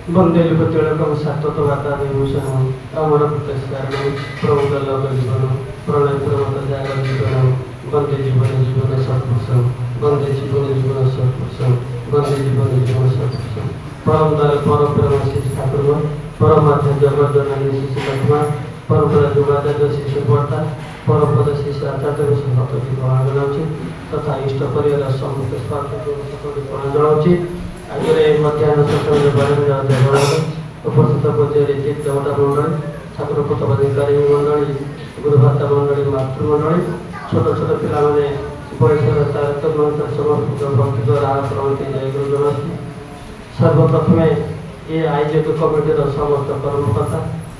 वंदे विभूतिलकं सत्त्ववातादिभूषणं अमरपुत्रस्कारणं प्रमुखलोकजीवनं प्रलयप्रमतजागरजीवनं वंदे जीवन सत्पुरुषं वंदे जीवन सत्पुरुषं वंदे जीवन सत्पुरुषं परम दयाल परम प्रेम श्री ठाकुर परमाध्य जगज्जननी श्री लक्ष्मण परम जुगाचार्य श्री सुभद्रा परम पद श्री आचार्य सतती प्रणाम जनाऊँ तथा इष्ट परिवार समस्त स्वास्थ्य प्रणाम जनाऊँ। आगे मध्याह्न सत्र उपस्थित पूज्य ऋतिक देवता मंडली ठाकुर पुतपाधिकारी मंडली गुरुभाता मंडली मातृमंडली छोट छोट पिला बयसर तारतम्य समर्पित भक्ति राह प्रवृत्ति जय गुरु जनाती। सर्वप्रथम ये आयोजक कमिटर समस्त कर्मकर्ता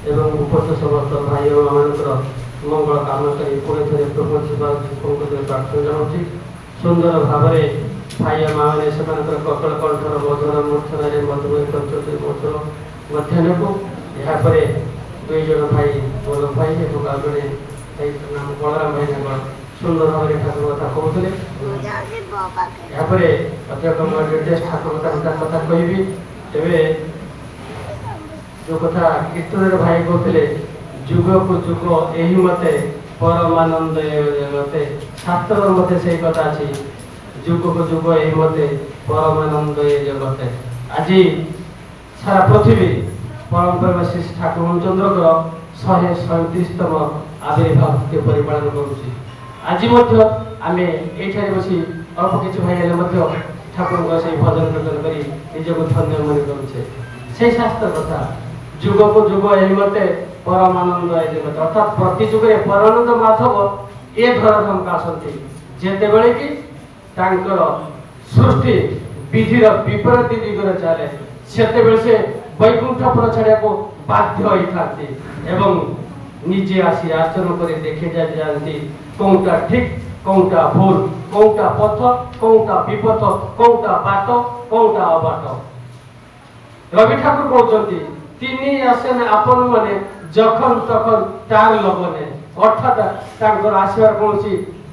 एवं उपस्थित समस्त भाई मानकर मंगल कामना करी पुणी थे प्रभु प्रार्थना जनाऊँ। सुंदर भाव भाई माने से ककल कंठर मधुर मूर्धन मधुमेह कर मधुर मध्याह्न को यापर दुई जन भाई गोलक भाई और आ जड़े नाम बलराम भाई सुंदर भाव ठाकुर कथा कहते यापर अध्यक्ष निर्देश ठाकुर कथा कहि तेरे जो कथा कीर्तन भाई कहते जुग को जुग यही मते परमानंद मते शास्त्र मते से कथा अच्छी जुग को जुग यही मते परमानंद जगते आज सारा पृथ्वी परम प्रेम श्री ठाकुर चंद्र 137तम आविर्भाव के परिपालन करुँच। आज आम ये बसी अल्प किसी भाई हेल्ले ठाकुर से भजन कीर्तन कर निजक धन्य मन करुचे से शास्त्र कथा जुग को जुग यही मते परमानंद जगत अर्थात प्रति जुगे परमानंद माधव ए धराधाम का आसती जेते बेले कि तांकर सृष्टि विधिर विपरीत दिगरे चले सेते से वैकुंठपुर छाड़ा को बाध्य होता एवं निजे आसी आचरण कर देखे जाती कौटा ठीक कौटा भूल कौटा पथ कौटा विपथ कौटा बाट कौटा अबाट। रवि ठाकुर कहते तीन आसेन आपण मैंने जखन तखन तार लगने अर्थात आसबार कौन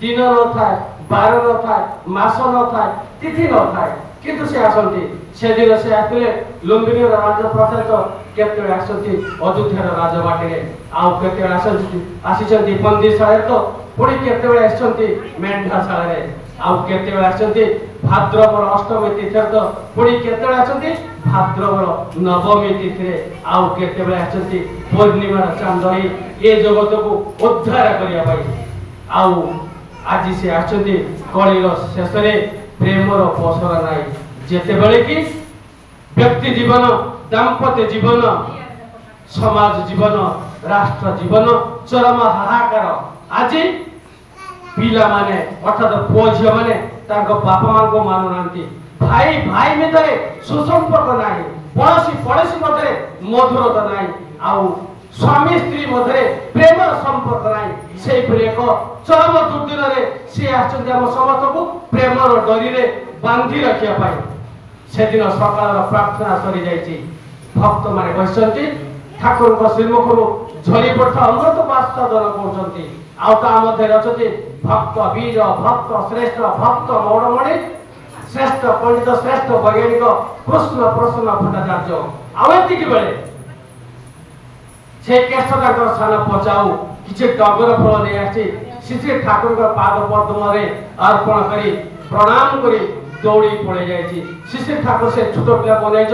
दिन न थाए बार न थाए मास न थाए तिथि न थाए किंतु से आसती से दिन से आसते लुम्बिनी राजप्रसाद केते आसती अयोध्यार राजबाटी आउ केते आसी पंदीशाला तो पुणी केते आसती मेंढाशाला आउ केते आसती भाद्रवर अष्टमी तिथि तो पुणी केते आसती भाद्रवर नवमी तिथि आउ केते आसती पूर्णिमार चांदनी ये जगत को उद्धार करने आउ आज से आसती कलिर शेष प्रेमर पसरा नाई जेते बेले कि व्यक्ति जीवन दाम्पत्य जीवन समाज जीवन राष्ट्र जीवन चरम हाहाकार आज पिला माने अर्थात पुओ झी माने बापा माँ को मानुना भाई भाई मध्य सुसंपर्क ना पड़ोशी पड़ोशी मध्य मधुरता ना आउ स्वामी स्त्री मध्य प्रेम संपर्क ना से एक चरम दुर्दिन सी आम समस्त को प्रेमर डरी बांधि रखा से दिन सकाल प्रार्थना सरी जाइए भक्त माने बसती ठाकुर श्रीमुख झरी पड़ता अमृत आस्वादन कर भक्त वीर भक्त श्रेष्ठ भक्त मौड़मणि श्रेष्ठ पंडित श्रेष्ठ वैज्ञानिक कृष्ण प्रसन्न भट्टाचार्य आती बेले से केष्ट स्थान पचाऊ किसी टगर फल नहीं आसी श्री ठाकुर पाद पद्म अर्पण कर प्रणाम कर दौड़ी पड़े जाइए श्री ठाकुर से छोट पिला बनाई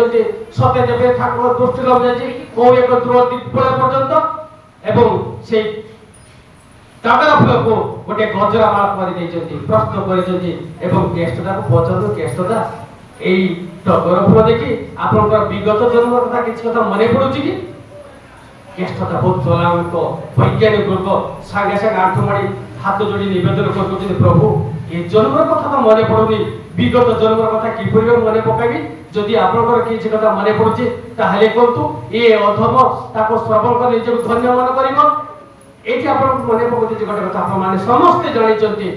सत्य जब ठाकुर दृष्टि लग जाए कौ एक दूर दिग्बल पर्यंत एवं से टगर फूल को गोटे गजरा माला प्रस्तुत कर केष्टा को पचार केष्टा यही टगर फूल देखी आप विगत जन्म कथा किसी कथा मन पड़ू कि केष्टा बहुत चलाक वैज्ञानिक वर्ग सागे सागे आंठमाड़ी हाथ जोड़ी नवेदन कर प्रभु ये जन्म कथा तो मन पड़ूनी विगत जन्म कथा किपर मन पकड़ी जदि आपंकर किसी कथा मन पड़ुचे कहतु ये अधम ताको श्रवण कर निज धन्य मन कर ये मन पकड़े गोटे कथा आप समस्ते जानी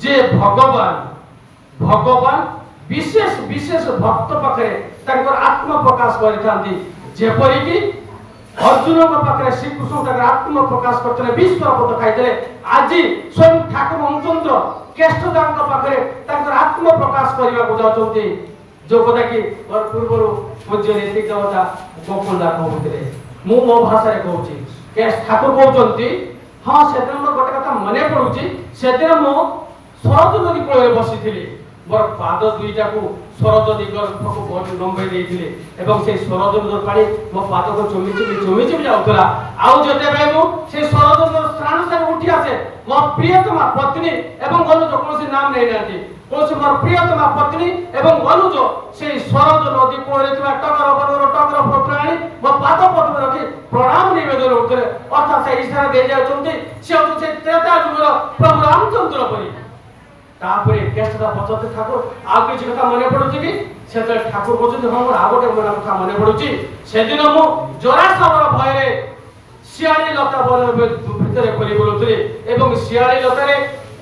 जे भगवान भगवान विशेष विशेष भक्त पाखे आत्म प्रकाश करपरिकी अर्जुन पाखे श्रीकृष्ण आत्म प्रकाश करते विश्व पद खाई आज स्वयं ठाकुर चंद्र केष्टदान पाखे आत्म प्रकाश करने को जाऊँच जो कथा कि पूर्व पूज्य नीति देवता गोकुलदा कहते मु मो भाषा कहूँ के ठाकुर कहते हाँ से मोर गोटे कथा मन पड़ुची से मु सरज नदी कूल बसी मोर पाद दुईटा को सरज दिगक लंबे देते से सरज नदर पानी मो पाद को चुमी चुमी जाऊला आउ जते से सरज नदर स्नान से उठी आसे मो प्रियतमा पत्नी एवं अनुज कौन नाम नहीं ना कौन मोर प्रियतमा पत्नी एवं अनुज से सरज नदी कूल टगर बनर टगर फोटो आनी मो पाद पद्म रखी प्रणाम निवेदन होते अर्थात से इशारा दे जाउछन्ती से त्रेता जुगर प्रभु रामचंद्र परी तापरे केष्टदा पचते ठाकुर आ किछि कथा मने पडुछि कि सेते ठाकुर कहउछि हम आ गोटे मन कथा मने पडुछि सेदिन मु जरासवर भयरे सियाली लता वन भितरे परि बोलुथिले एवं सियाली लतारे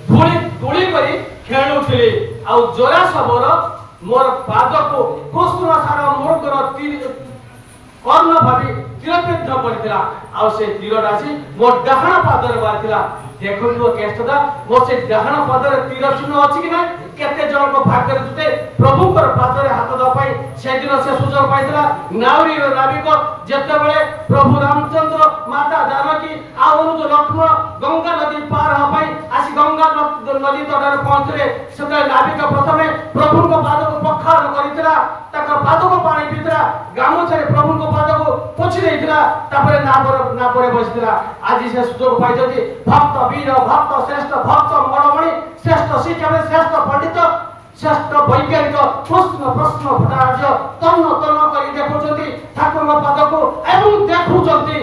धूଳି धूଳି करी खेलुथिले आ जरासवर मोर पादको कृष्ण सारा मोरकर तीर कर्ण भाबी तीरबिद्ध करथिला आ से तीर राशि मोर डाहण पादरे बाथिला देखो केष्टदा मो से डाहण पादरे तीर चिन्ह अछि कि ना केते जन को भाग्य जुटे प्रभु कर पादरे हाथ द पाई से दिन से सुजोग पाइतला नाउरी रो नाविक जते बेले प्रभु रामचंद्र माता जानकी आ अनुज लक्ष्मण गंगा नदी पार ह पाई आसी गंगा नदी तटरे पहुंचले सेते नाविक प्रथमे प्रभु को पाद को पखार करितला तक पाद को पानी पितरा गामुछरे प्रभु को पाद को पोछि देइतला तापरे ना परे बसितला आज से सुजोग पाइ जति भक्त वीर भक्त श्रेष्ठ भक्त मणमणि श्रेष्ठ शिक्षा श्रेष्ठ पंडित श्रेष्ठ वैज्ञानिक प्रश्न भट्टाचार्य तन्न करी देखुछन्ति ठाकुर पद को एवं देखुछन्ति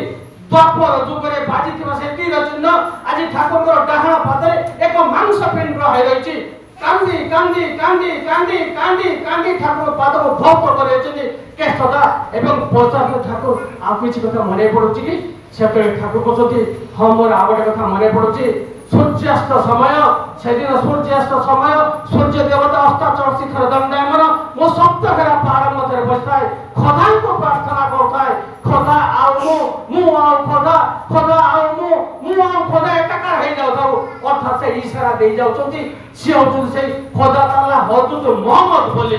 द्वापर जुगरे बाजिथिबा से तीर चिन्ह आज ठाकुर डाहण पदरे एक मांस पिंड रहिरछि कांदी कांदी कांदी कांदी कांदी कांदी ठाकुर पद को भक्त करेछन्ति केष्टदा एवं पचार ठाकुर आ किछि कथा मने पडुछि कि सेते ठाकुर कहउछन्ति हम मोर आ गोटे कथा मने पडुछि सूर्यास्त समय सेदिन सूर्यास्त समय सूर्य देवता अस्ताचल शिखर दंडायमान मो सप्त घेरा पहाड़ मध्य बसताय खदा को प्रार्थना करताय खदा आउ मु आउ खदा खदा आउ मु आउ खदा एकाकार हे जाउथाउ अर्थात से इशारा दे जाउछन्ति से होछन से खदा ताला हजरत मोहम्मद बोली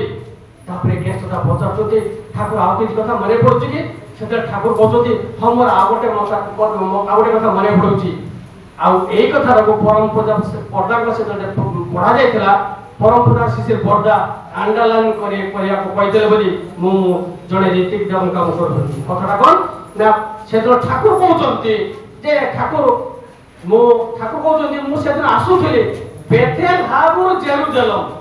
तापरे केष्टदा पचारछन्ति ठाकुर आउ किछ कथा मने पडुछि कि सेते ठाकुर कहउछन्ति हमर आ गोटे कथा मने पडुछि आउ एक कथा को परम पूजा पर्दा को से पढ़ा जायतिला परम पूजा शिशिर पर्दा अंडरलाइन करिया को कहिदेले बोली मु जणे रीतिक देव काम करथि कथाटा कोन ना से तो ठाकुर कहउछन्ति जे ठाकुर कहउछन्ति मु सेदिन आसुथिले बेथेल हाबुर जेरुजेलम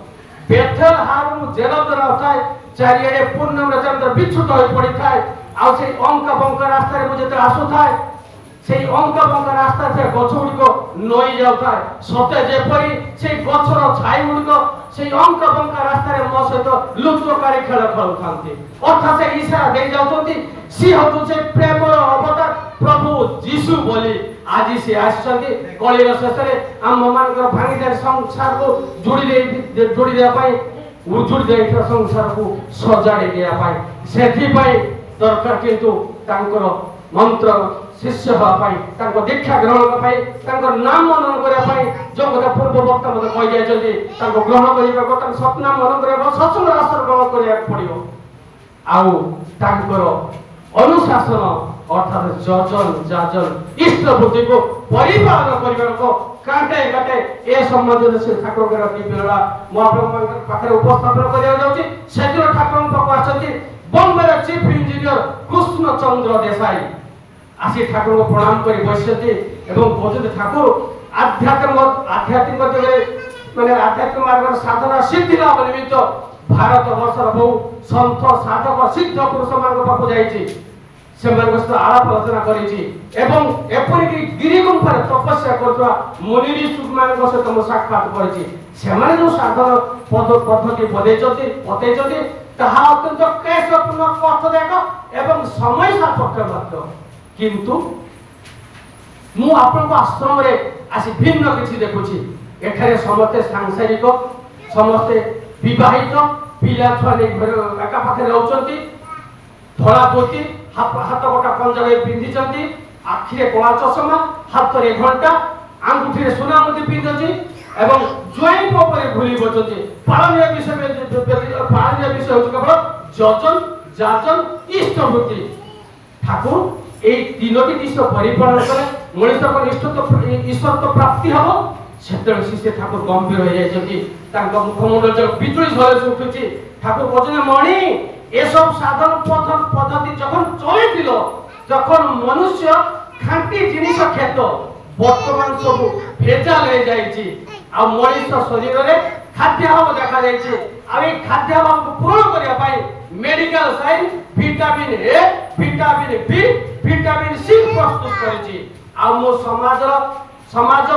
अर्थात चारियाडे पूर्णम चंद्र बिछुट होई पड़िथाय आ से अंक बंक रास्ता रे मुझे आसुथाय সেই অঙ্ক বঙ্ক রাস্তা থেকে গছগুড়িক নই যাওতায় সতে যেপরি সেই গছর ছাইগুড়িক সেই অঙ্ক বঙ্ক রাস্তায় মো সহিত লুচকারি খেল খেলুথাନ୍ତି অর্থাৎ সে ইশারা দেই যাউଛନ୍ତି সি হতু সে প্রেমর অবতার প্রভু যিশু বলি আজি সে আসছন্তি কলির শেষরে আম মানকৰ ভাঙিদার সংসারକୁ जोड़ी দেয়া পাই উজুড়ি দেইଥିବା সংসারକୁ সজাড়ি দেয়া পাই সেথিপাই দরকার কিন্তু তাঙ্কর मंत्र शिष्य हवा दीक्षा ग्रहण नाम मनन करने जो कथा पूर्व वक्ता मतलब कही जाए ग्रहण कर सपना मनन कर सत्संग रास्ता ग्रहण करने पड़ो आउर अनुशासन अर्थात जजन जाजन इष्ट बुद्धि को परिपालन करने को काटे काटे ए संबंध से ठाकुर बेला पाखे उपस्थापन कर ठाकुर बम्बे चीफ इंजीनियर कृष्ण चंद्र देसाई आसी ठाकुर को प्रणाम कर बसते एवं कहते ठाकुर आध्यात्मिक माने आध्यात्मिक मार्ग साधना सिद्धि लाभ निमित्त भारत वर्षर बहु संत साधक सिद्ध पुरुष मान पाक जाइछि सेमान सहित आलाप आलोचना करिछि एवं एपरिक गिरि गुंफार तपस्या करथुवा मुनि ऋषि मान सहित मो साक्षात करिछि सेमाने जो साधन पद्धति बतैछन्ति ताहा अत्यंत क्लेशपूर्ण कष्टदायक एवं समय सापेक्ष मात्र किंतु मु आपन आश्रम रे आसी भिन्न किछि देखुछि एठारे समस्ते सांसारिक समस्ते विवाहित पिला छुआ नै घर एका पाखे रहउछन्ति धला धोती हाथ गोटा पंजाबी पिंधिछन्ति आखिरे कला चश्मा हाथ रे घंटा आंगुठी रे सोना मुदी पिंधछि এবং জৈব উপরে ভুলি বসছে। পালনীয় বিষয় হচ্ছে কেবল যজন যাজন ইষ্টভূতি। ঠাকুর এই তিনোটি দৃশ্য পরিপালন করে মଣିষ যখন ঈশ্বর তো প্রাপ্তি হব সেତେବେଳେ ଶିଷ୍ୟ ଠାକୁର ଗମ୍ଭୀର ହୋଇଯାଇଛନ୍ତି। ତାଙ୍କ ମୁଖମଣ୍ଡଳ ବିଜୁଳି ଝଲସି ଉଠୁଛି। ଠାକୁର କହୁଛନ୍ତି ମଣି ଏସବୁ ସାଧନ ପଦ୍ଧତି ଯখন ଚଳିଥିଲ, ଯখন ମନୁଷ୍ୟ ଖାଣ୍ଟି ଜିନିଷ କ୍ଷେତ ବର୍ତ୍ତମାନ ସବୁ ଭେଜାଲ ହେଇଯାଇଛି। ଆଉ ମଣିଷ ଶରୀରରେ ଖାଦ୍ୟାଭାବ ଦେଖାଯାଇଛି। ଆଉ ଏଇ ଖାଦ୍ୟାଭାବକୁ ପୂରଣ କରିବା ପାଇଁ medical science vitamin A, vitamin B, vitamin C ପ୍ରସ୍ତୁତ କରିଛି। ଆଉ ମୋ ସମାଜ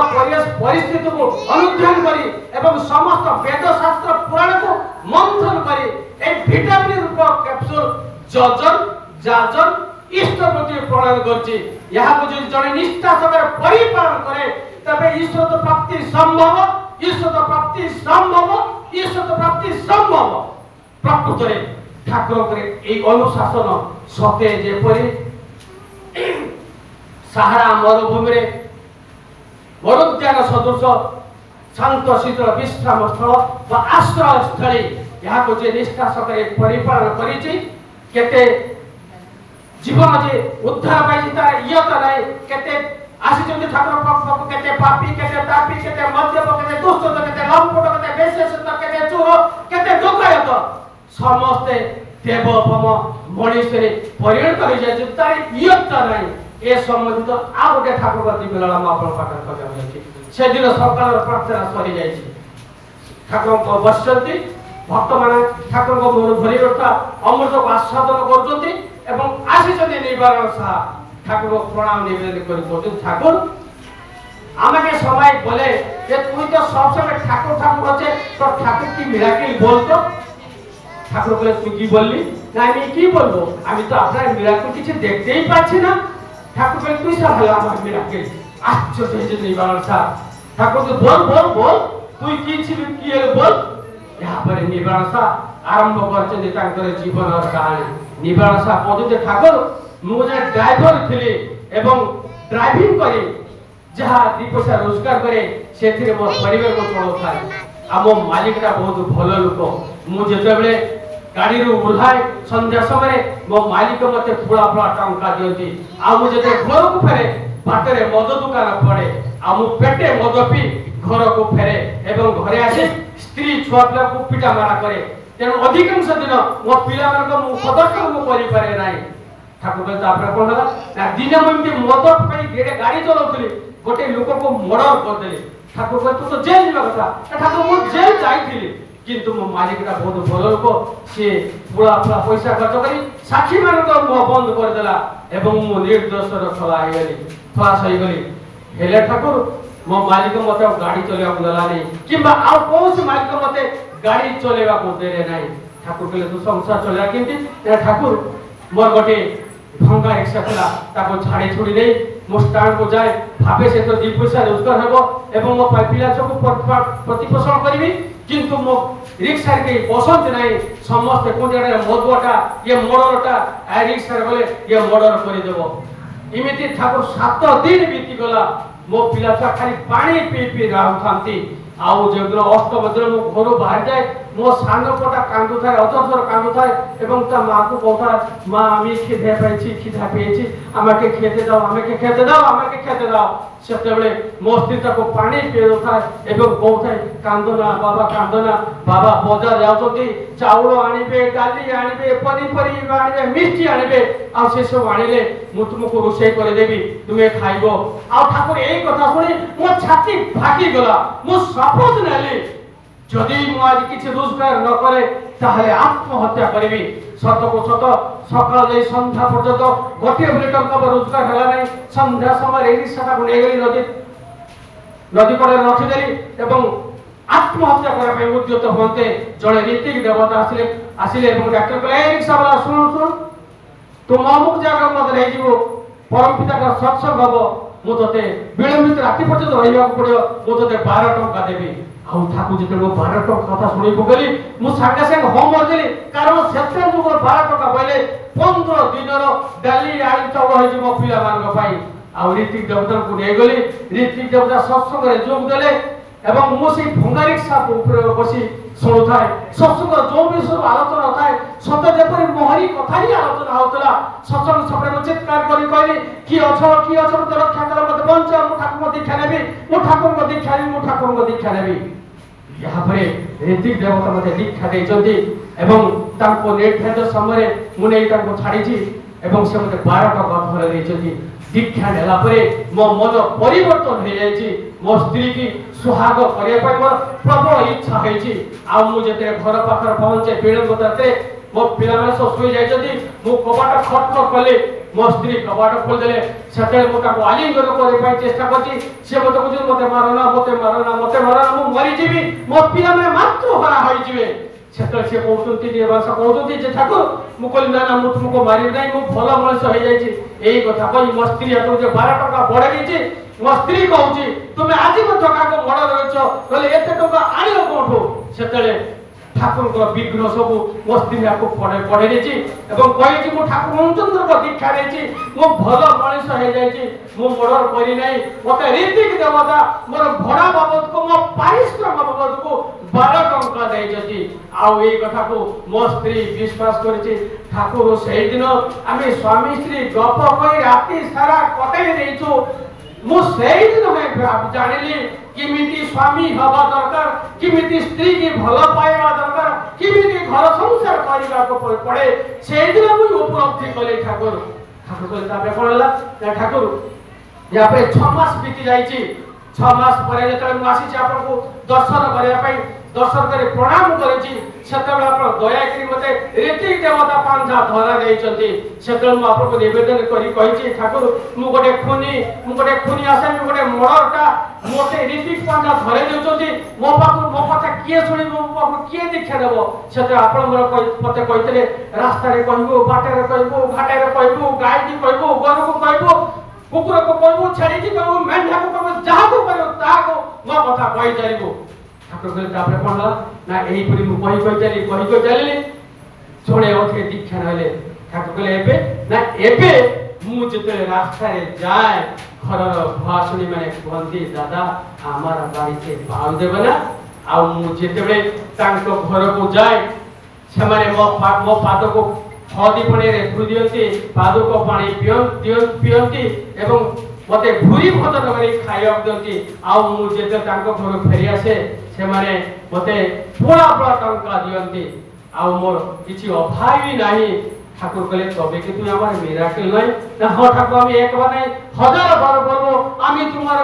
ପରିସ୍ଥିତିକୁ ଅନୁଧ୍ୟାନ କରି ଏବଂ ସମସ୍ତ ବେଦ ଶାସ୍ତ୍ର ପୁରାଣକୁ ମନ୍ଥନ କରି এই ভিটামিন রূপ ক্যাপসুল যজন যাজন ইষ্টভূতি প্রদান করছে। এহাকে যদি জনে নিষ্ঠা সহকারে পরিপালন করে তবে ঈশ্বর প্রাপ্তি সম্ভব, ঈশ্বর প্রাপ্তি সম্ভব, ঈশ্বর প্রাপ্তি সম্ভব। প্রকৃতরে ঠাকুরଙ୍କର এই অনুশাসন সতে যেপরি সাহারা মরুভূমিরে মরুদ্যান সদৃশ শান্ত শীতল বিশ্রাম স্থল বা আশ্রয় স্থলী ଏହାକୁ ଯେ ନିଷ୍ଠା ସହକାରେ ପରିପାଳନ କରିଛି। କେତେ ଜୀବନ ଯେ ଉଦ୍ଧାର ପାଇଛି ତାର ଇୟତ ନାହିଁ। କେତେ ଆସିଛନ୍ତି ଠାକୁର ପାଖକୁ, କେତେ ପାପୀ, କେତେ ତାପୀ, କେତେ ମଦ୍ୟପ, କେତେ ଦୁଷ୍ଟ, କେତେ ଲମ୍ପଟ, କେତେ ବେଶେଷ, କେତେ ଚୋର, କେତେ ଡକାୟତ ସମସ୍ତେ ଦେବୋପମ ମଣିଷରେ ପରିଣତ ହୋଇଯାଇଛନ୍ତି। ତାର ଇୟତ ନାହିଁ। ଏ ସମ୍ବନ୍ଧିତ ଆଉ ଗୋଟେ ଠାକୁର ଦିବ୍ୟଲୀଳା ମୁଁ ଆପଣଙ୍କ ପାଖରେ କହିବାକୁ ଯାଉଛି। ସେଦିନ ସକାଳର ପ୍ରାର୍ଥନା ସରିଯାଇଛି। ଠାକୁରଙ୍କ ବସିଛନ୍ତି, ଭକ୍ତମାନେ ଠାକୁରଙ୍କ ମୁହଁରୁ ଭରି ରଖା ଅମୃତକୁ ଆସ୍ୱାଦନ କରୁଛନ୍ତି ଏବଂ ଆସିଛନ୍ତି ନିବାରଣ ସାହା। ଠାକୁର ପ୍ରଣାମ ନିବେଦନ କରି କହୁଛନ୍ତି ঠাকুর আমাকে সবাই বলে যে তুই তো সবসময় ঠাকুর ঠাকুর হচ্ছে, তোর ঠাকুর কি মিরাকেল বলতো? ঠাকুর বলে তুই কি বললি? না আমি কি বলবো, আমি তো আপনার মিরাকেল কিছু দেখতেই পাচ্ছি না। ঠাকুর বলে তুই সব হলো আমার মিরাকেল। আশ্চর্য হয়েছে নিবারণ সাহা। ঠাকুর বল বল বল তুই কি ছিলি, কি হলো বল। ଏହାପରେ ନିବାରଣ ସାହା ଆରମ୍ଭ କରିଛନ୍ତି ତାଙ୍କର ଜୀବନର କାହାଣୀ। ନିବାରଣ ସାହା କହୁଛନ୍ତି ଠାକୁର ମୁଁ ଜଣେ ଡ୍ରାଇଭର ଥିଲି ଏବଂ ଡ୍ରାଇଭିଂ କରି ଯାହା ଦୁଇ ପଇସା ରୋଜଗାର କରେ ସେଥିରେ ମୋ ପରିବାରକୁ ଚଳାଉଥାଏ। ଆଉ ମୋ ମାଲିକଟା ବହୁତ ଭଲ ଲୋକ। ମୁଁ ଯେତେବେଳେ ଗାଡ଼ିରୁ ଓହ୍ଲାଏ ସନ୍ଧ୍ୟା ସମୟରେ ମୋ ମାଲିକ ମୋତେ ପୁଳା ପୁଳା ଟଙ୍କା ଦିଅନ୍ତି। ଆଉ ମୁଁ ଯେତେବେଳେ ଘରକୁ ଫେରେ ବାଟରେ ମଦ ଦୋକାନ ପଡ଼େ। ଆଉ ମୁଁ ପେଟେ ମଦ ପିଇ ଘରକୁ ଫେରେ ଏବଂ ଘରେ ଆସି ସ୍ତ୍ରୀ ଛୁଆ ପିଲାକୁ ପିଟା ମାରା କରେ। ତେଣୁ ଅଧିକାଂଶ ଦିନ ମୋ ପିଲାମାନଙ୍କ ମୁଁ ପ୍ରଦର୍ଶନ ମୁଁ କରିପାରେ ନାହିଁ। ଠାକୁର ତାପରେ କଣ ହେଲା ନା ଦିନେ ମୁଁ ଏମିତି ମଦ ପାଇଁ ଗାଡ଼ି ଚଲାଉଥିଲି, ଗୋଟେ ଲୋକକୁ ମର୍ଡର କରିଦେଲି। ଠାକୁର କହିଲେ ତୁ ତ ଜେଲ ଯିବା କଥା। ଠାକୁର ମୁଁ ଜେଲ ଯାଇଥିଲି କିନ୍ତୁ ମୋ ମାଲିକଟା ବହୁତ ଭଲ ଲୋକ। ସିଏ ପୁଳା ପୁଳା ପଇସା ଖର୍ଚ୍ଚ କରି ସାକ୍ଷୀମାନଙ୍କ ମୁହଁ ବନ୍ଦ କରିଦେଲା ଏବଂ ମୁଁ ନିର୍ଦ୍ଦୋଷର ଖଲାସ ହେଇଗଲି। ହେଲେ ଠାକୁର ମୋ ମାଲିକ ମତେ ଆଉ ଗାଡ଼ି ଚଲେଇବାକୁ ଦେଲାନି କିମ୍ବା ଆଉ କୌଣସି ମାଲିକ ମତେ ଗାଡ଼ି ଚଲେଇବାକୁ ଦେଲେ ନାହିଁ। ଠାକୁର କହିଲେ ତୁ ସଂସାର ଚଲେଇବା କେମିତି? ଠାକୁର ମୋର ଗୋଟେ ଭଙ୍ଗା ରିକ୍ସା ଥିଲା, ତାକୁ ଛାଡ଼ି ଛୁଡ଼ି ଦେଇ ମୁଁ ଷ୍ଟାଣ୍ଡକୁ ଯାଏ, ଭାବେ ସେ ତ ଦୁଇ ପଇସା ରୋଜଗାର ହେବ ଏବଂ ମୋ ପିଲା ଛୁଆକୁ ପ୍ରତିପୋଷଣ କରିବି। କିନ୍ତୁ ମୋ ରିକ୍ସାରେ କେହି ବସନ୍ତି ନାହିଁ, ସମସ୍ତେ କୋଉଠି ମଦୁଆଟା ଇଏ ମର୍ଡରଟା, ରିକ୍ସାରେ ଗଲେ ଇଏ ମର୍ଡର କରିଦେବ। ଏମିତି ଠାକୁର 7 ଦିନ ବିତିଗଲା। ମୋ ପିଲା ଛୁଆ ଖାଲି ପାଣି ପିଇ ପିଇ ରାହୁଥାନ୍ତି। ଆଉ ଯେଦିନ ଅଷ୍ଟମ ଦିନ ମୁଁ ଘରୁ ବାହାରି ଯାଏ ମୋ ସାନ ପୁଅଟା କାନ୍ଦୁଥାଏ, ଅଜସ୍ର କାନ୍ଦୁଥାଏ এবং তা মাকে কৌথায় মা আমি খিদে পেয়েছি, খিদা পেয়েছি, আমাকে খেতে দাও, আমাকে খেতে দাও, আমাকে খেতে দাও। সেତେବେଳେ ମୋ ସ୍ତ୍ରୀ ତାକୁ ପାଣି ପିଇ ଦେଉଥାଏ ଏବଂ କହୁଥାଏ କାନ୍ଦନା ବାବା କାନ୍ଦନା, ବାବା ବଜାର ଯାଉଛନ୍ତି, ଚାଉଳ ଆଣିବେ, ଡାଲି ଆଣିବେ, ପନିପରିବା ଆଣିବେ, ମିଷ୍ଟି ଆଣିବେ, ଆଉ ସେସବୁ ଆଣିଲେ ମୁଁ ତୁମକୁ ରୋଷେଇ କରିଦେବି, ତୁମେ ଖାଇବ। ଆଉ ଠାକୁର ଏଇ କଥା ଶୁଣି ମୋ ଛାତି ଫାଟିଗଲା। ମୁଁ ଶପଥ ନେଲି যদি ମୁଁ ଆଜି କିଛି ରୋଜଗାର ନ କରେ ତାହେଲେ ଆତ୍ମହତ୍ୟା କରିବି। ସତକୁ ସତ ସକାଳ ଯାଇ ସନ୍ଧ୍ୟା ପର୍ଯ୍ୟନ୍ତ ଗୋଟିଏ ବି ଟଙ୍କା ରୋଜଗାର ହେଲା ନାହିଁ। ସନ୍ଧ୍ୟା ସମୟରେ ଏଇ ରିକ୍ସାଟାକୁ ନେଇଗଲି, ନଦୀ କୂଳରେ ରଖିଦେଲି ଏବଂ ଆତ୍ମହତ୍ୟା କରିବା ପାଇଁ ଉଦ୍ୟତ ହୁଅନ୍ତେ ଜଣେ ରୀତିକ ଦେବତା ଆସିଲେ ଏବଂ ଡାକ୍ତର କହିଲେ ଏ ରିକ୍ସା ବାଲା ଶୁଣ ଶୁଣ, ତୁମ ଅମୁକ ଜାଗାକୁ ମତେ ନେଇଯିବ, ପରମ ପିତାଙ୍କର ସତ୍ସଙ୍ଗ ହବ, ମୁଁ ତତେ ବିଳମ୍ବିତ ରାତି ପର୍ଯ୍ୟନ୍ତ ରହିବାକୁ ପଡ଼ିବ, ମୁଁ ତତେ 12 ଟଙ୍କା ଦେବି। ଆଉ ଠାକୁର ଯେତେବେଳେ 12 ଟଙ୍କା କଥା ଶୁଣି ପକେଇଲି ମୁଁ ସାଙ୍ଗେ ସାଙ୍ଗେ ହଁ ମାରିଦେଲି, କାରଣ ସେତେ ଯୋଉ 12 ଟଙ୍କା କହିଲେ 15 ଦିନର ଡାଲି ଆଳୁ ଚାଉଳ ହେଇଛି ମୋ ପିଲାମାନଙ୍କ ପାଇଁ। ଆଉ ରୀତିକ ଦେବତାଙ୍କୁ ନେଇଗଲି, ରୀତିକ ଦେବତା ସତ୍ସଙ୍ଗରେ ଯୋଗ ଦେଲେ এবং ମୁଁ ସେଇ ଭଙ୍ଗା ରିକ୍ସା ଉପରେ ବସି ଶୁଣୁଥାଏ ସତ୍ସଙ୍ଗ ଯୋଉ ବିଷୟରେ ଆଲୋଚନା ଥାଏ ସତ ଯେପରି ମୋହରି କଥା ହିଁ ଆଲୋଚନା ହଉଥିଲା ସତ୍ସଙ୍ଗ ସପରେ ମୁଁ ଚିତ୍କାର କରି କହିଲି କିଏ ଅଛ ମତେ ରକ୍ଷା କର ମତେ ବଞ୍ଚ ମୁଁ ଠାକୁରଙ୍କ ଦୀକ୍ଷା ନେବି ମୁଁ ଠାକୁରଙ୍କ ଦୀକ୍ଷା ନେବି ମୁଁ ଠାକୁରଙ୍କ ଦୀକ୍ଷା ନେବି ଏହାପରେ ଋତିକ ଦେବତା ମୋତେ ଦୀକ୍ଷା ଦେଇଛନ୍ତି ଏବଂ ତାଙ୍କ ନିର୍ଦ୍ଧାରିତ ସମୟରେ ମୁଁ ନେଇ ତାଙ୍କୁ ଛାଡ଼ିଛି ଏବଂ ସେ ମୋତେ 12ଟା ଗର୍ଭରେ ଦେଇଛନ୍ତି दीक्षा नेला परे मो मन परिवर्तन हो जाइछि मो स्त्री की सुहाग करिया पय मोर प्रबल इच्छा होइछि आ मु जेते घर पाखर पहुंचे विलंब करते मो पिला माने सब सोई जाइछथि मु कबाट खटखट कले मो स्त्री कबाट खोल देले सेते मु ताको आलिंगन करे पय चेष्टा करछि से मते बुझु मते मारना मु मरि जीवी मो पिला माने मात्र हरा होई जीवे सेते से कहउतंती देवासा कहउतंती जे ठाकुर मु कहली ना मु तुमको मारि नै मु भला मनुष्य हो जाइछि एई कथा कहि मो स्त्री हातो जे 12 टका बढा दिछि मो स्त्री कहउछि तुमे आजि मो टका को मड रहछ कहले एते टका आनियो कोठो सेतेले ठाकुर को विग्रह सब मो स्त्री हाको पढे दिछि एवं कहि मु ठाकुर रामचंद्र को दीक्षा देछि मु भला मनुष्य हो जाइछि मु मर्डर करि नै मते रीतिक देवता मोर भड़ा बाबत को मो पारिश्रम बाबत को 12 टका देइछि आउ एई कथा को मो स्त्री विश्वास करछि ठाकुर सेई दिन आमे स्वामी स्त्री गप कहि राति सारा कटै देइछु मु सेई दिन में जानिली किमिति स्वामी हवा दरकार किमिति स्त्री की भलो पाइबा दरकार किमिति घर संसार करिबा को पड़े सेई दिन मु उपलब्धि कले ठाकुर कहले तापे कोनला ना ठाकुर या पे 6 मास बीती जाईची 6 मास परे जेतले मु आसी छी आपन को दर्शन करिया पई दर्शन करे प्रणाम करेची सेतबे आपन दया करी मते रीति देवता पांजा धरा देइचंती सेतबे मु आपन को निवेदन करी कहिची ठाकुर मु गोटे खुनी आसे मु गोटे मर्डरटा मोटे रीति पांजा धरे देउचंती मो कथा किए सुनि मो पाखु किए दीक्षा देबो सेते आपन मोर मते कहितले रास्ता रे कहबो बाटे रे कहबो घाटे रे कहबो गाय की कहबो गोरु को कहबो कुकुर को कहबो छेड़ी की कहबो मेंढा को कहबो जहा को करियो ता को मो कथा कहि जाइबो ठाकुर कहले तापरे कोनला ना एही परि मु कहि चली छोड़े ओथे दीक्षा नले ठाकुर कहले एबे ना एबे मु जते रास्ता रे जाय घरर भाषणी माने कहंती दादा हमारा बाड़ी से बाउ देबना आ मु जते तांको घर को जाय से माने मो पाद को छदी पणे रे खुदियंती पाद को पानी पियंती एवं मते भूरी भोजन करी खाइबा दियंती आ मु जते तांको घर फेरी आसे से माने मते पूरा टंका दियंती आ मोर किछि अभावी नाही ठाकुर कहले तबे कि तुम आमार मिराकल नै ना हो ठाकुर आमी एक बार नै हजार बार बोलबो आमी तुम्हारा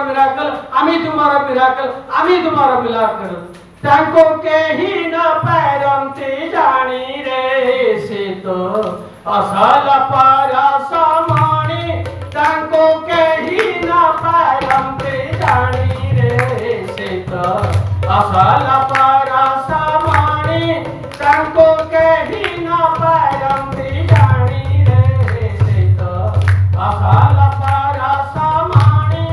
मिराकल तांको केही न पारंती जानी रे से तो असल परसमणि तांको केही न पारंती जानी रे से तो असल परसमणि तांको केही न पारंती जानी रे से तो असल परसमणि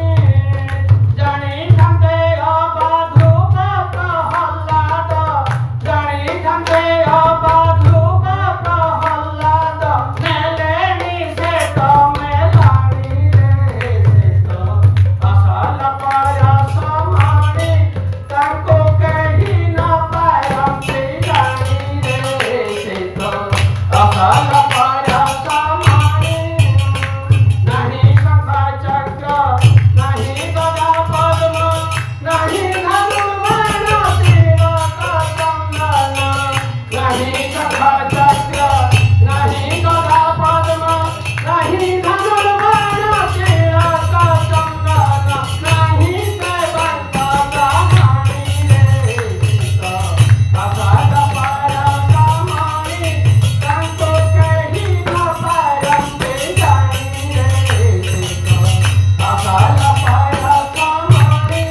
जानी ठंडे अबाधु प्रहलाद जानी ठंडे अबाधु प्रहलाद नेलेनी से तो मेलानी रे से तो असल परसमणि तांको केही न पारंती जानी रे से तो असल परसमणि नहीं शंखा चक्र नहीं गदा पद्म नहीं धनुर्बाण तिलक चंदन नहीं शंखा चक्र नहीं गदा पद्म नहीं धनुर्बाण तिलक चंदन नहीं सेवक ब्राह्मणी रे तो असल परसमणि तांको केही न पारंती जानी रे से तो असल परसमणि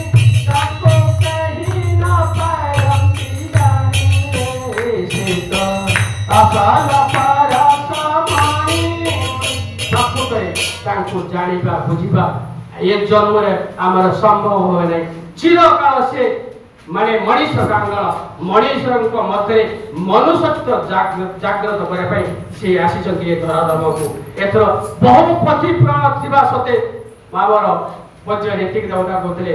तांको केही न पारंती जानी रे से तो असल परसमणि प्रकृତରେ ତାଙ୍କୁ ଜାଣିବା ବୁଝିବା ଏ ଜନ୍ମରେ ଆମର ସମ୍ଭବ ହୁଏ ନାହିଁ ଚିରକାଳ ସେ ମାନେ ମଣିଷ କାଙ୍ଗଳ ମଣିଷଙ୍କ ମଧ୍ୟରେ ମନୁଷ୍ୟତ୍ୱ ଜାଗ୍ରତ କରିବା ପାଇଁ ସେ ଆସିଛନ୍ତି ଏ ଧରାଧାମକୁ ଏଥର ବହୁ ପଥି ପ୍ରାଣ ଥିବା ସତେ ଆମର ପଞ୍ଚ ରୀତିକ ଦେବତା କହୁଥିଲେ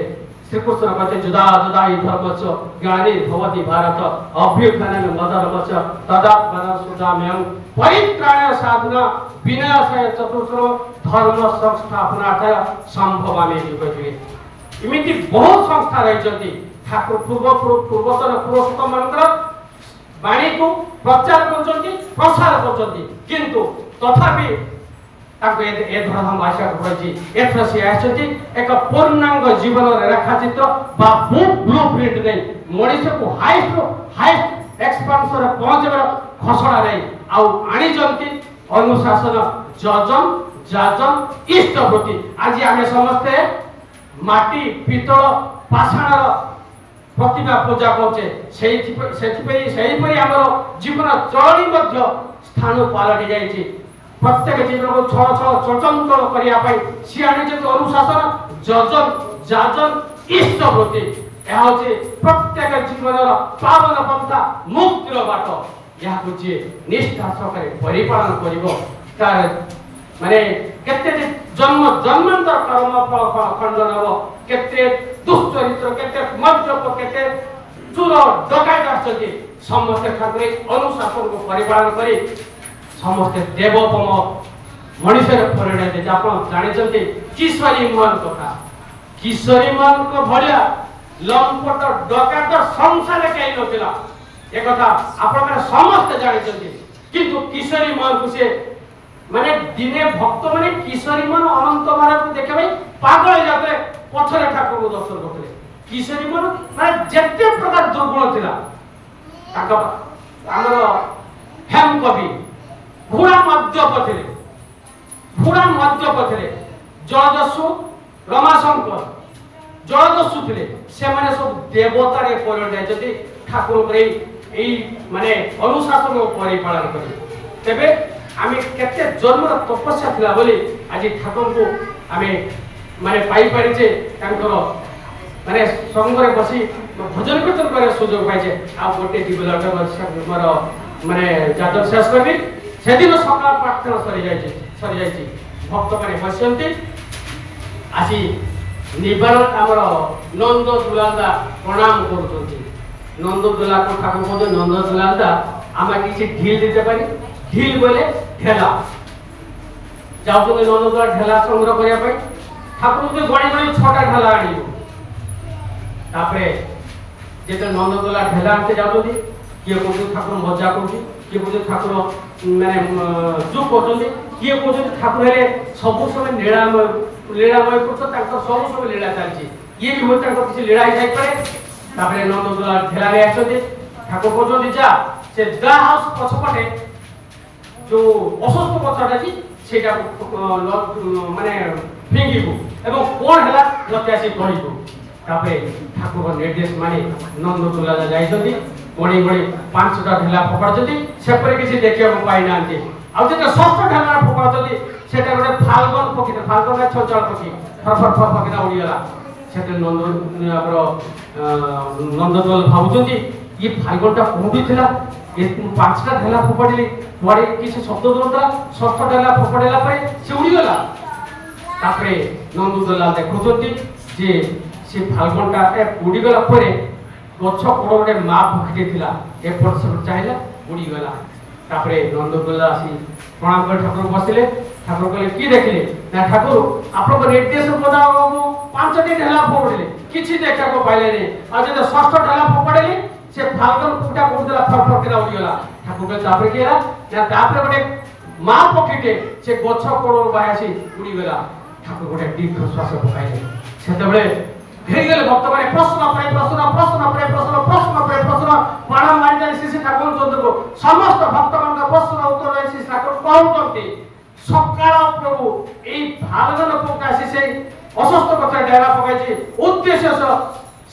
श्रीकृष्ण कहते जुदा जुदा ही धर्मच ग्लानिर्भवति भारत अभ्युत्थानेन मदर्मच तदात्मना सुदाम्यहं परित्राणाय साधना विनाशाय चतुर्थो धर्म संस्थापनार्थाय संभवामि युगे इमिति बहुत संस्था रही ठाकुर पूर्वतन पुरुषोत्तम मंत्र वाणी को प्रचार कर प्रसार कर किंतु तथापि ए धर्म आशा करी एथर से आसती एक पूर्णांग जीवन रेखाचित्र बा ब्लू प्रिंट नहीं मनीष को हाइस्ट एक्सपांशन पहुंचवर घोषणा नहीं आउ आनी अनुशासन जजन जाजन इष्टवृत्ति आज आम समस्ते माटी पितल पाषाणर प्रतिभा पूजा करुचे आमर जीवन चलनी स्थान पलटि जाइए प्रत्येक जीवन को छल छल चंचल करने सी आनी अनुशासन जजन जाजन इष्टवृत्ति यह प्रत्येक जीवन पावन पंथा मुक्तिर बाट यह जी निष्ठा सहकारे परिपालन कर माने केते जन्म जन्मांतर कर्म फल खंडन हो केते दुष्चरित्र केते मद्यप केते चुर डकायत आछथि समस्त ठाकुर अनुशासन को परिपालन करी समस्त देवोपम मनुष्य परिणत आपण जानिछन्ति किशोरी मोहन कथा किशोरी मोहन को भलिया लंपट डकायत संसार केही नथिला ए कथा आपण माने समस्त जानिछन्ति किंतु किशोरी मोहन को से माने दिने भक्त माने किशोरी मन अनंत महाराज को देखे भाई पागल जाते पछरे ठाकुर को दर्शन करते किशोरी मन माने जेते प्रकार दुर्गुण थिला ताका हमर हेम कवि घोड़ा मध्यप थिले जलदस्यु रमाशंकर जलदस्यु थिले से माने सब देवता रे परिणत जति ठाकुर करे एई माने अनुशासन को परिपालन करे तबे आमे केते जन्मर तपस्या थिला बोली आज ठाकुर को आमे माने पाई परिचे तांकर माने संग रे बसी भजन कीर्तन करे सुयोग पाइचे आ गोटे दिबलट मोर माने जातक शेष करबी सेदिन सकाळ प्रार्थना सरी जाइछि भक्त माने बसंती आसी निबारण हमर नंद दुलालदा प्रणाम करछथि नंद दुलाल को ठाकुर को नंद दुलालदा आमा किछि ढील देते पारी ढील बोले ढेला जाऊ नंद दुलाल ढेला संग्रह करिया पई ठाकुर को गणी गणी छोटा ढेला आनी तापरे जेते नंद दुलाल ढेला आनते जाउथि किए को ठाकुर मजा करथि किए को ठाकुर माने जो करथि किए को ठाकुर हेले सब समय लीलामय करतो तांकर सब समय लीला चलछि ये भी होता को किछि लीला जाई पड़े तापरे नंद दुलाल ढेला रे आछथि ठाकुर को जा से दा हाउस पछपटे जो असुस्थ पछटा छी सेटा माने फिंगिबो एवं कोन हला लत्यासी कहिबो तापरे ठाकुर निर्देश माने नंद दुलाल जाइछथि कोणी कोणी पांचटा ढेला फपाडछथि सेपरे किछि देखिया पाइ नांती आ जे षष्ठ ढेला फपाडछथि सेटा गोटे फाल्गन पक्षी फाल्गन छचल पक्षी फरफर फरफर किना उड़ी गला सेटे नंद आपरो नंद दुलाल भाबुछथि ये फाल्गनटा कोडी थिला ए पांचटा ढेला फपाडिली वाडे किछि शब्द दोनटा षष्ठ ढेला फपाडेला परे से उड़ी गला तापरे नंद दुलाल देखुछथि जे से फाल्गनटा ए उड़ी गला परे गछ कोड़ गोटे मा पक्षी थिला एपट सब चाहला उड़ी गला तापरे नंद दुलाल आसी प्रणाम कर ठाकुर बसिले ठाकुर कहले की देखले ना ठाकुर आपन निर्देश पदा पांचटी ढेला फोड़ले किछि देखा को पाइले ने आ जे षष्ठ ढेला फोड़ले से फाल्गन फुटा कोडला फरफर केला उड़ी गला ठाकुर कहले तापरे केला ना तापरे गोटे मा पक्षीटे से गछ कोड़ बायासी उड़ी गला ठाकुर गोटे दीर्घ श्वास पकाइले सेतबेले घेरी गले भक्त माने प्रश्न परे प्रश्न प्रश्न परे प्रश्न प्रश्न परे प्रश्न पाणा मारि जाय श्री ठाकुर चंद्र को समस्त भक्त मान प्रश्न उत्तर श्री ठाकुर कहउतंती सकाळ प्रभु एई फाल्गन पकासी से असस्त कथा डेरा पकाइछि उद्देश्य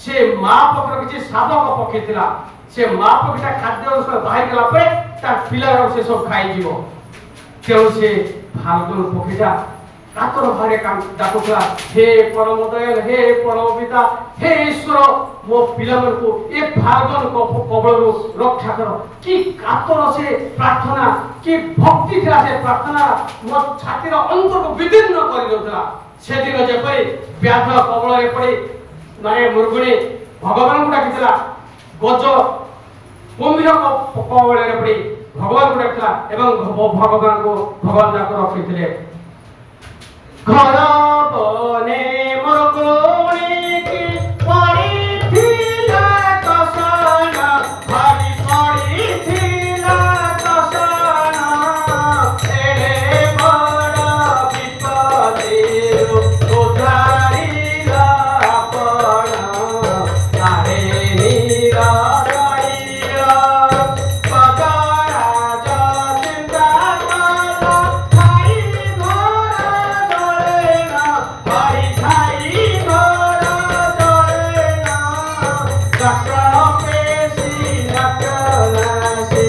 से मा पक्र किछि साधक पक्षी थिला से मा पक्षीटा खाद्य अनुसार बाहर गेला परे ता पिला से सब खाइ जीवो तेउ से फाल्गन पक्षीटा कातर भारे काम डाकुला हे परम दयाल हे परम पिता हे ईश्वर मो पिलामन को ए फाल्गन को कबल रक्षा कर कि कातर से प्रार्थना कि भक्ति थिला से प्रार्थना मो छातीर अंतर को विदीर्ण करि दोतला से दिन जे परे व्याध कबल रे पड़े ମାନେ ମୁର୍ଗୁଣି ଭଗବାନଙ୍କୁ ଡାକିଥିଲା ଗଜ କୁମ୍ଭୀର କବଳରେ ପଡ଼ି ଭଗବାନଙ୍କୁ ଡାକିଥିଲା ଏବଂ ଭଗବାନ ତାକୁ ରଖିଥିଲେ। ଘର ବନେ ମୁର୍ଗୁଣି କି ପଡ଼ିଥିଲା କଷଣ ଭାରି ପଡ଼ିଥିଲା କଷଣ ଏଡ଼େ ବଡ଼ ବିପଦେରୁ ଉଦ୍ଧାରିଲା ଆପଣ ଆରେ ନିରାଶଇର ପଗରାଜ ଚିନ୍ତା କଲ ଖାଇ ଘର ଦଳେନ ଭାଇ ଖାଇ ଘର ଦଳେନ ଚକ୍ର ପେଶି ନକନାସି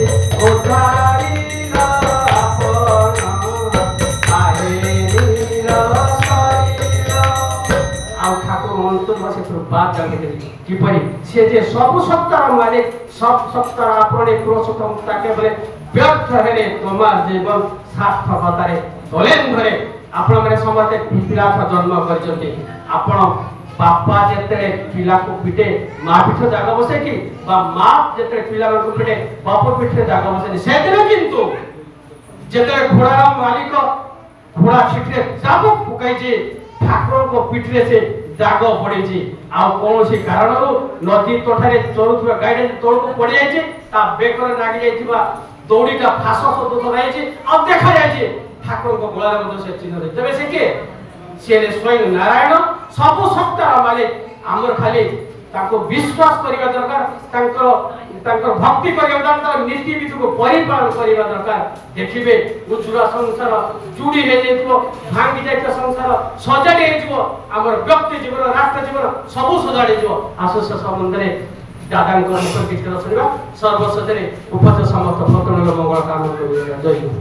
ଉଦ୍ଧାରିଲା ଆପଣ ଆରେ ନିରାଶଇର। ଆଉ ଠାକୁର ମନ୍ତବ୍ୟ ସେ ବାଦ ଜାଣିଦେଲି কিপরি সে যে সব সত্তার মালিক সব সত্তার আপনি পুরুষোত্তম তাকে বলে ব্যর্থ হেলে তোমার জীবন সার্থকতারে দলেন ধরে ଆପଣ ମାନେ ସମସ୍ତେ ପିଲା ଜନ୍ମ କରିଛନ୍ତି। ଆପଣ ବାପା ଯେତେବେଳେ ପିଲାକୁ ପିଟେ ମା ପିଠ ଜାଗ ବସେ କି ବା ମା ଯେତେବେଳେ ପିଲାମାନଙ୍କୁ ପିଟେ ବାପ ପିଠରେ ଜାଗ ବସେନି। ସେଦିନ କିନ୍ତୁ ଯେତେବେଳେ ଘୋଡ଼ାର ମାଲିକ ଘୋଡ଼ା ଛିଟିରେ ଚାବୁକ ପକାଇଛି ଠାକୁରଙ୍କ ପିଠିରେ ସେ ଦାଗ ପଡ଼ିଛି। ଆଉ କୌଣସି କାରଣରୁ ନଦୀ ତୋଠାରେ ଚରୁଥିବା ଗାଈଟା ତଳକୁ ପଡ଼ିଯାଇଛି ତା ବେକରେ ଲାଗି ଯାଇଥିବା ଦଉଡ଼ିଟା ଫାଶ ସଦୃଶ ରହିଛି ଆଉ ଦେଖାଯାଇଛି ଠାକୁରଙ୍କ ଗଳାରେ ମଧ୍ୟ ସେ ଚିହ୍ନ ଦେଇଛି। ତେବେ ସେ କିଏ? ସେ ସ୍ୱୟଂ ନାରାୟଣ ସବୁ ସତ୍ତାର ମାଲିକ। ଆମର ଖାଲି ତାଙ୍କୁ ବିଶ୍ୱାସ କରିବା ଦରକାର, ତାଙ୍କର ଭକ୍ତି କରିବା ଦରକାର, ତାଙ୍କର ନୀତିବିଧିକୁ ପରିପାଳନ କରିବା ଦରକାର। ଦେଖିବେ ଉଜ୍ଜଳ ସଂସାର ଚୁଡ଼ି ହେଇଯାଇଥିବ, ଭାଙ୍ଗି ଯାଇଥିବା ସଂସାର ସଜାଡ଼ି ହେଇଯିବ। ଆମର ବ୍ୟକ୍ତି ଜୀବନ ରାଷ୍ଟ୍ର ଜୀବନ ସବୁ ସଜାଡ଼ି ଯିବ। ଆସୁ ସେ ସମ୍ବନ୍ଧରେ ଦାଦାଙ୍କ ମୁଖ କିଛି ଶୁଣିବା। ସର୍ବଶେଷରେ ଉପସ୍ଥିତ ସମସ୍ତ ଭକ୍ତମାନଙ୍କ ମଙ୍ଗଳ କାମନା କରିବା। ଜୟ ଗୁରୁ।